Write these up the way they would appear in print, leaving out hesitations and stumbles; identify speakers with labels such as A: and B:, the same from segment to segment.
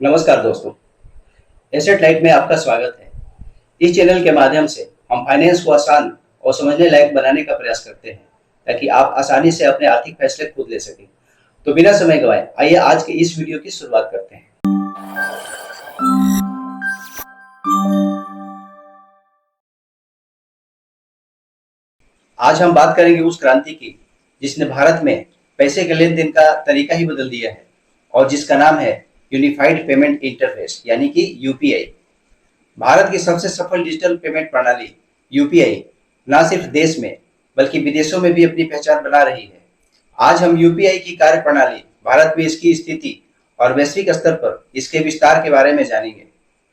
A: नमस्कार दोस्तों, asset light में आपका स्वागत है। इस चैनल के माध्यम से हम फाइनेंस को आसान और समझने लायक बनाने का प्रयास करते हैं ताकि आप आसानी से अपने आर्थिक फैसले खुद ले सकें। तो बिना समय गवाए आइए आज के इस वीडियो की शुरुआत करते हैं। आज हम बात करेंगे उस क्रांति की जिसने भारत में पैसे के लेन देन का तरीका ही बदल दिया है और जिसका नाम है यूनिफाइड पेमेंट इंटरफेस यानी कि यूपीआई। भारत की सबसे सफल डिजिटल पेमेंट प्रणाली यूपीआई न सिर्फ देश में बल्कि विदेशों में भी अपनी पहचान बना रही है। आज हम यूपीआई की कार्य प्रणाली, भारत में इसकी स्थिति और वैश्विक स्तर पर इसके विस्तार के बारे में जानेंगे।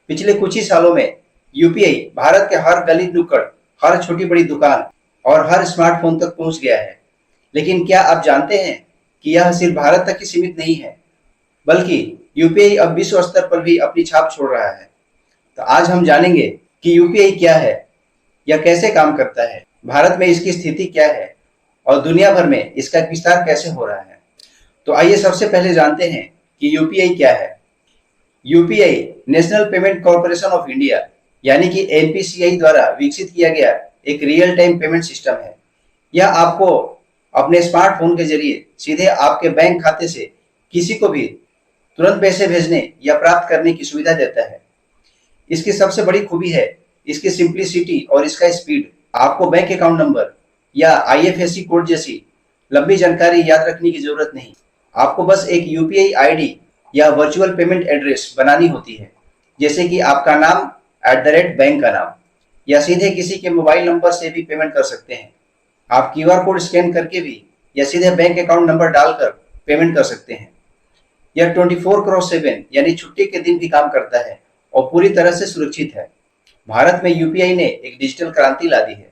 A: पिछले कुछ ही सालों में यूपीआई भारत के हर गली नुक्कड़, हर छोटी बड़ी दुकान और हर स्मार्टफोन तक पहुंच गया है। लेकिन क्या आप जानते हैं कि यह सिर्फ भारत तक ही सीमित नहीं है, बल्कि यूपीआई अब विश्व स्तर पर भी अपनी छाप छोड़ रहा है। तो आज हम जानेंगे कि यूपीआई क्या है, यह कैसे काम करता है, भारत में इसकी स्थिति क्या है और दुनिया भर में इसका विस्तार कैसे हो रहा है। तो आइए सबसे पहले जानते हैं कि यूपीआई क्या है। UPI national payment corporation of India यानी कि एनपीसीआई द्वारा विकसित किया गया एक रियल टाइम पेमेंट सिस्टम है। यह आपको अपने स्मार्टफोन के जरिए सीधे आपके बैंक खाते से किसी को भी तुरंत पैसे भेजने या प्राप्त करने की सुविधा देता है। इसकी सबसे बड़ी खूबी है इसकी सिंप्लिसिटी और इसका स्पीड। आपको बैंक अकाउंट नंबर या आईएफएससी कोड जैसी लंबी जानकारी याद रखने की जरूरत नहीं। आपको बस एक यूपीआई आईडी या वर्चुअल पेमेंट एड्रेस बनानी होती है, जैसे कि आपका नाम @बैंक का नाम, या सीधे किसी के मोबाइल नंबर से भी पेमेंट कर सकते हैं। आप क्यूआर कोड स्कैन करके भी या सीधे बैंक अकाउंट नंबर डालकर पेमेंट कर सकते हैं। यह 24/7 यानी छुट्टी के दिन भी काम करता है और पूरी तरह से सुरक्षित है। भारत में यूपीआई ने एक डिजिटल क्रांति ला दी है।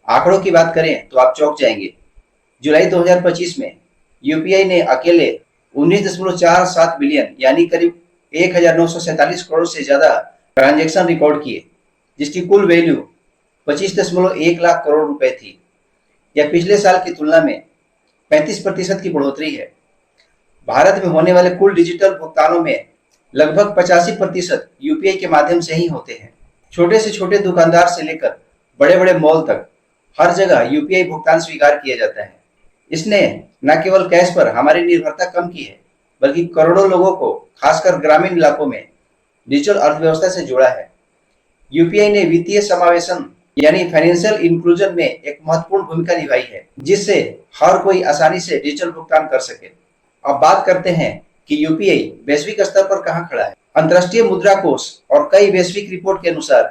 A: आंकड़ों की बात करें तो आप चौंक जाएंगे। जुलाई 2025 में यूपीआई ने अकेले 19.47 बिलियन यानी करीब 1947 करोड़ से ज्यादा ट्रांजैक्शन रिकॉर्ड किए, जिसकी कुल वैल्यू 25.1 लाख करोड़ रुपए थी। यह पिछले साल की तुलना में 35% की बढ़ोतरी है। भारत में होने वाले कुल डिजिटल भुगतानों में लगभग 85% यूपीआई के माध्यम से ही होते हैं। छोटे से छोटे दुकानदार से लेकर बड़े बड़े मॉल तक हर जगह यूपीआई भुगतान स्वीकार किया जाता है। इसने न केवल कैश पर हमारी निर्भरता कम की है, बल्कि करोड़ों लोगों को, खासकर ग्रामीण इलाकों में, डिजिटल अर्थव्यवस्था से जोड़ा है। यूपीआई ने वित्तीय समावेशन यानी फाइनेंशियल इंक्लूजन में एक महत्वपूर्ण भूमिका निभाई है, जिससे हर कोई आसानी से डिजिटल भुगतान कर सके। अब बात करते हैं कि यूपीआई वैश्विक स्तर पर कहां खड़ा है। अंतर्राष्ट्रीय मुद्रा कोष और कई वैश्विक रिपोर्ट के अनुसार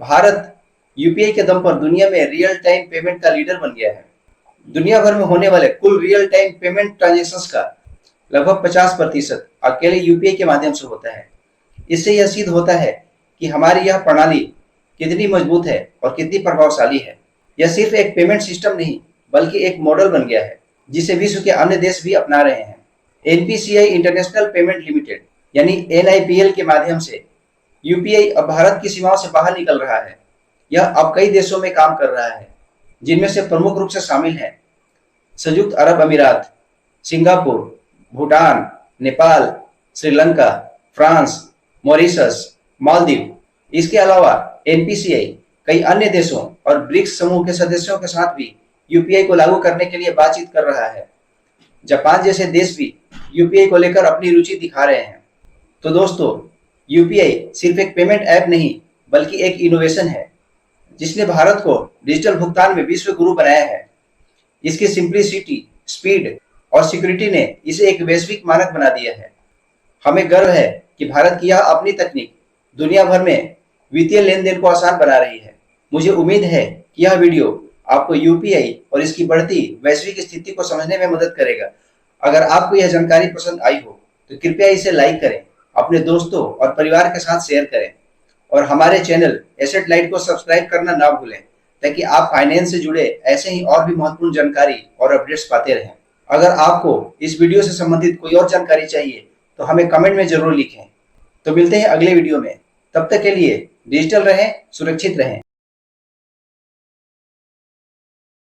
A: भारत यूपीआई के दम पर दुनिया में रियल टाइम पेमेंट का लीडर बन गया है। दुनिया भर में होने वाले कुल रियल टाइम पेमेंट ट्रांजेक्शन्स का लगभग 50% अकेले यूपीआई के माध्यम से होता है। इससे यह सिद्ध होता है कि हमारी यह प्रणाली कितनी मजबूत है और कितनी प्रभावशाली है। यह सिर्फ एक पेमेंट सिस्टम नहीं, बल्कि एक मॉडल बन गया है जिसे विश्व के अन्य देश भी अपना रहे हैं। एनपीसीआई इंटरनेशनल पेमेंट लिमिटेड यानी एनआईपीएल के माध्यम से यूपीआई अब भारत की सीमाओं से बाहर निकल रहा है। यह अब कई देशों में काम कर रहा है, जिनमें से प्रमुख रूप से शामिल हैं संयुक्त अरब अमीरात, Singapore, Bhutan, Nepal, Sri Lanka, France, Mauritius, Maldives. इसके अलावा एनपीसीआई कई अन्य देशों और ब्रिक्स समूह के सदस्यों के साथ भी यूपीआई को लागू करने के लिए बातचीत कर रहा है। जापान जैसे देश भी यूपीआई को लेकर अपनी रुचि दिखा रहे हैं। तो दोस्तों, यूपीआई सिर्फ एक पेमेंट ऐप नहीं, बल्कि एक इनोवेशन है जिसने भारत को डिजिटल भुगतान में विश्व गुरु बनाया है। इसकी सिंप्लिसिटी, स्पीड और सिक्योरिटी ने इसे एक वैश्विक मानक बना दिया है। हमें गर्व है कि भारत की यह अपनी तकनीक दुनिया भर में वित्तीय लेन देन को आसान बना रही है। मुझे उम्मीद है कि यह वीडियो आपको यूपीआई और इसकी बढ़ती वैश्विक स्थिति को समझने में मदद करेगा। अगर आपको यह जानकारी पसंद आई हो तो कृपया इसे लाइक करें, अपने दोस्तों और परिवार के साथ शेयर करें और हमारे चैनल एसेट लाइट को सब्सक्राइब करना ना भूलें, ताकि आप फाइनेंस से जुड़े ऐसे ही और भी महत्वपूर्ण जानकारी और अपडेट्स पाते रहें। अगर आपको इस वीडियो से संबंधित कोई और जानकारी चाहिए तो हमें कमेंट में जरूर लिखें। तो मिलते हैं अगले वीडियो में। तब तक के लिए डिजिटल रहें, सुरक्षित रहें।